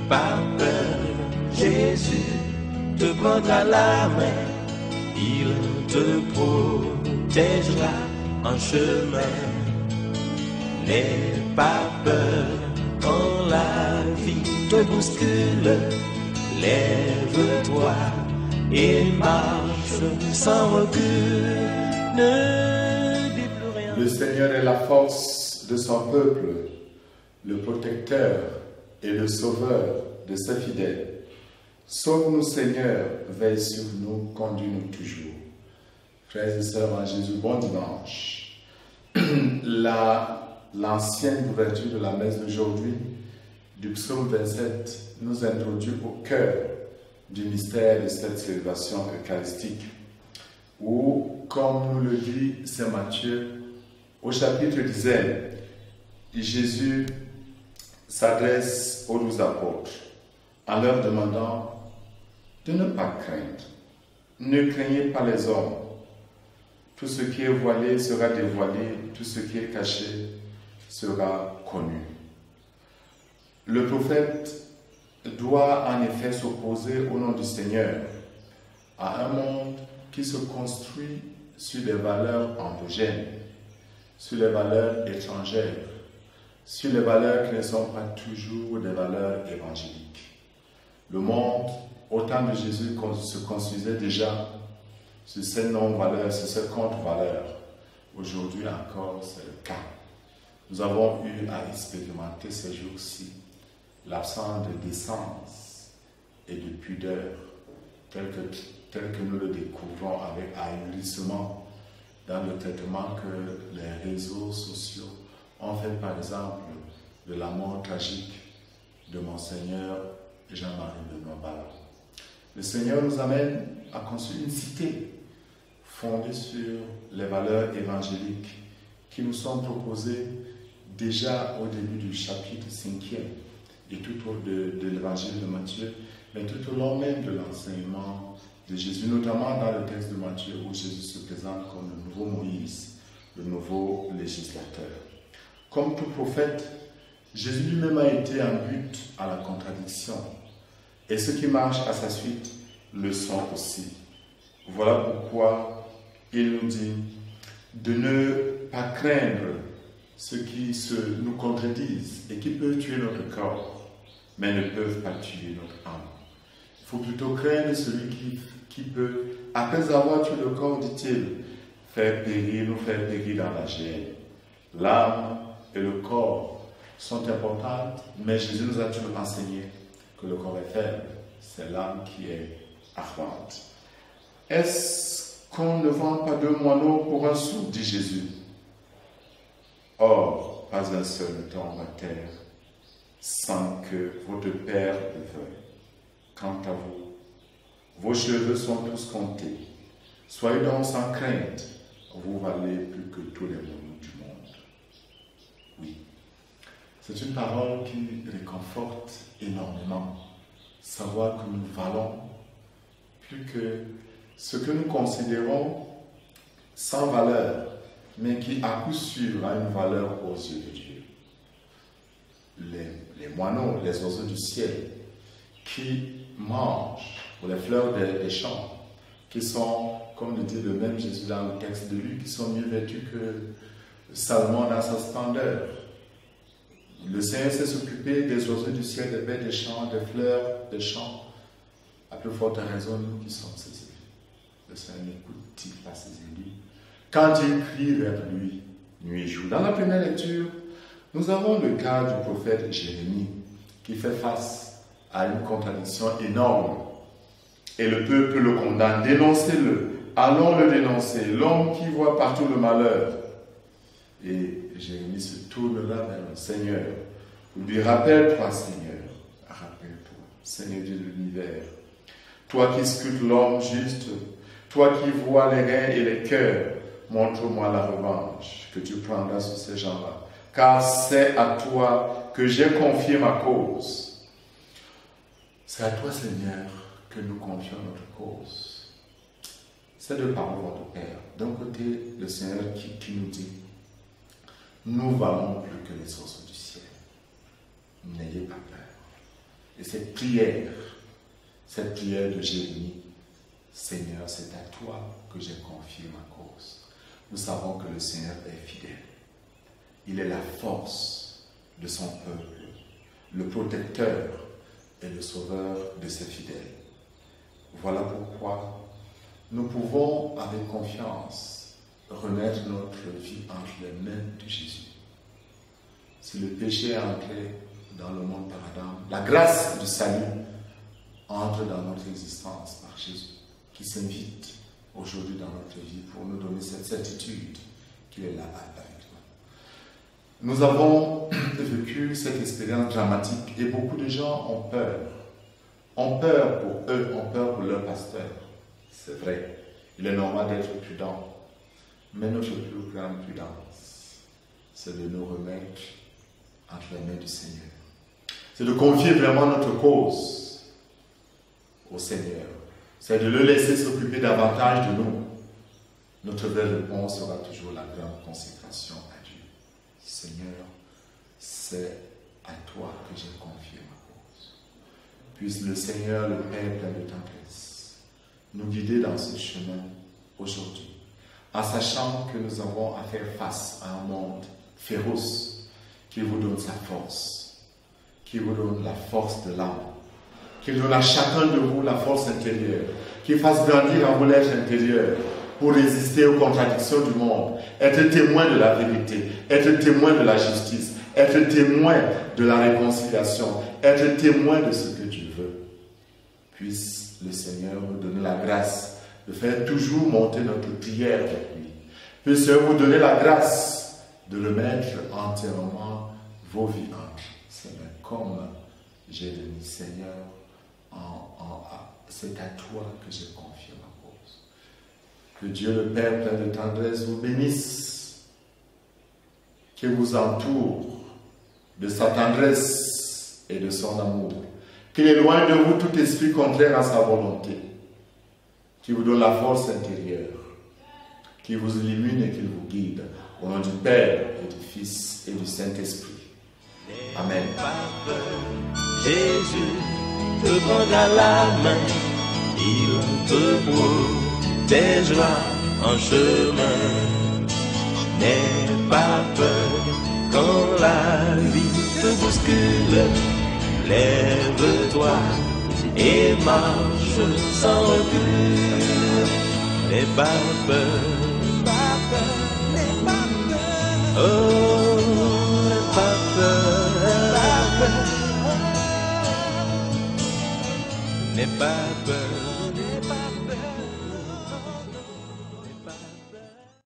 pas peur, Jésus te prendra la main, il te protégera en chemin. N'aie pas peur quand la vie te bouscule, lève-toi et marche sans recul. Ne dis plus rien. Le Seigneur est la force de son peuple, le protecteur et le sauveur de ses fidèles. Sauve-nous, Seigneur, veille sur nous, conduis-nous toujours. Frères et sœurs en Jésus, bon dimanche. L'ancienne ouverture de la messe d'aujourd'hui, du psaume 27, nous introduit au cœur du mystère de cette célébration eucharistique, où, comme nous le dit saint Matthieu, au chapitre 10, Jésus s'adresse aux 12 apôtres en leur demandant de ne pas craindre. Ne craignez pas les hommes. Tout ce qui est voilé sera dévoilé, tout ce qui est caché sera connu. Le prophète doit en effet s'opposer au nom du Seigneur à un monde qui se construit sur des valeurs endogènes, sur les valeurs étrangères, sur les valeurs qui ne sont pas toujours des valeurs évangéliques. Le monde, au temps de Jésus, se construisait déjà sur ces non-valeurs, sur ces contre-valeurs. Aujourd'hui encore, c'est le cas. Nous avons eu à expérimenter ces jours-ci l'absence de décence et de pudeur, tel que nous le découvrons avec ahurissement dans le traitement que les réseaux sociaux ont fait, par exemple, de la mort tragique de Monseigneur Jean-Marie Benoît Ballard. Le Seigneur nous amène à construire une cité fondée sur les valeurs évangéliques qui nous sont proposées déjà au début du chapitre 5e et tout au long de l'évangile de Matthieu, mais tout au long même de l'enseignement de Jésus, notamment dans le texte de Matthieu où Jésus se présente comme le nouveau Moïse, le nouveau législateur. Comme tout prophète, Jésus lui-même a été en but à la contradiction. Et ceux qui marchent à sa suite le sont aussi. Voilà pourquoi il nous dit de ne pas craindre ceux qui nous contredisent et qui peuvent tuer notre corps, mais ne peuvent pas tuer notre âme. Il faut plutôt craindre celui qui peut, après avoir tué le corps, dit-il, nous faire périr dans la géhenne. L'âme et le corps sont importantes, mais Jésus nous a toujours enseigné que le corps est faible, c'est l'âme qui est ardente. Est-ce qu'on ne vend pas deux moineaux pour un sou, dit Jésus. Or, pas un seul ne tombe à terre sans que votre Père le veuille. Quant à vous, vos cheveux sont tous comptés. Soyez donc sans crainte, vous valez plus que tous les moineaux du monde. Oui, c'est une parole qui réconforte énormément. Savoir que nous valons plus que ce que nous considérons sans valeur, mais qui à coup sûr a une valeur aux yeux de Dieu. Les moineaux, les oiseaux du ciel, qui mangent, ou les fleurs des champs, qui sont, comme le dit le même Jésus dans le texte de Luc, qui sont mieux vêtus que Salomon dans sa splendeur. Le Seigneur sait s'occuper des oiseaux du ciel, des bêtes des champs, des fleurs des champs. À plus forte raison, nous qui sommes ses élus. Le Seigneur n'écoute-t-il pas ses élus quand il crie vers lui nuit et jour? Dans la première lecture, nous avons le cas du prophète Jérémie qui fait face à une contradiction énorme. Et le peuple le condamne. Dénoncez-le. Allons le dénoncer. L'homme qui voit partout le malheur. Et Jérémie se tournera vers le Seigneur pour lui rappelle-toi, Seigneur. Rappelle-toi, Seigneur Dieu de l'univers. Toi qui scrutes l'homme juste, toi qui vois les reins et les cœurs, montre-moi la revanche que tu prendras sur ces gens-là. Car c'est à toi que j'ai confié ma cause. C'est à toi, Seigneur, que nous confions notre cause. C'est de par votre Père. D'un côté, le Seigneur qui nous dit, nous valons plus que les oiseaux du ciel. N'ayez pas peur. Et cette prière de Jérémie, Seigneur, c'est à toi que j'ai confié ma cause. Nous savons que le Seigneur est fidèle. Il est la force de son peuple, le protecteur et le sauveur de ses fidèles. Voilà pourquoi nous pouvons avec confiance remettre notre vie entre les mains de Jésus. Si le péché est entré dans le monde par Adam, la grâce du salut entre dans notre existence par Jésus, qui s'invite aujourd'hui dans notre vie pour nous donner cette certitude qu'il est là avec nous. Nous avons vécu cette expérience dramatique et beaucoup de gens ont peur. Ont peur pour eux, ont peur pour leur pasteur. C'est vrai, il est normal d'être prudent. Mais notre plus grande prudence, c'est de nous remettre entre les mains du Seigneur. C'est de confier vraiment notre cause au Seigneur. C'est de le laisser s'occuper davantage de nous. Notre vraie réponse sera toujours la grande consécration à Dieu. Seigneur, c'est à toi que j'ai confié ma cause. Puisse le Seigneur, le Père plein de tendresse, nous guider dans ce chemin aujourd'hui, en sachant que nous avons à faire face à un monde féroce qui vous donne sa force, qui vous donne la force de l'âme, qui donne à chacun de vous la force intérieure, qui fasse grandir en vous l'être intérieur pour résister aux contradictions du monde, être témoin de la vérité, être témoin de la justice, être témoin de la réconciliation, être témoin de ce que Dieu veut. Puisse le Seigneur nous donner la grâce de faire toujours monter notre prière avec lui. Puisse vous donner la grâce de remettre entièrement vos vies entre ses mains, comme j'ai dit, Seigneur, c'est à toi que j'ai confié ma cause. Que Dieu le Père plein de tendresse vous bénisse, qu'il vous entoure de sa tendresse et de son amour, qu'il éloigne de vous tout esprit contraire à sa volonté, qu'il vous donne la force intérieure, qu'il vous illumine et qu'il vous guide, au nom du Père et du Fils et du Saint-Esprit. Amen. Jésus te prendra la main, il te protégera en chemin. N'aie pas peur quand la vie te bouscule, lève-toi et marche sans recul. N'aie pas peur, oh, n'aie pas peur, n'aie pas peur, n'aie pas peur.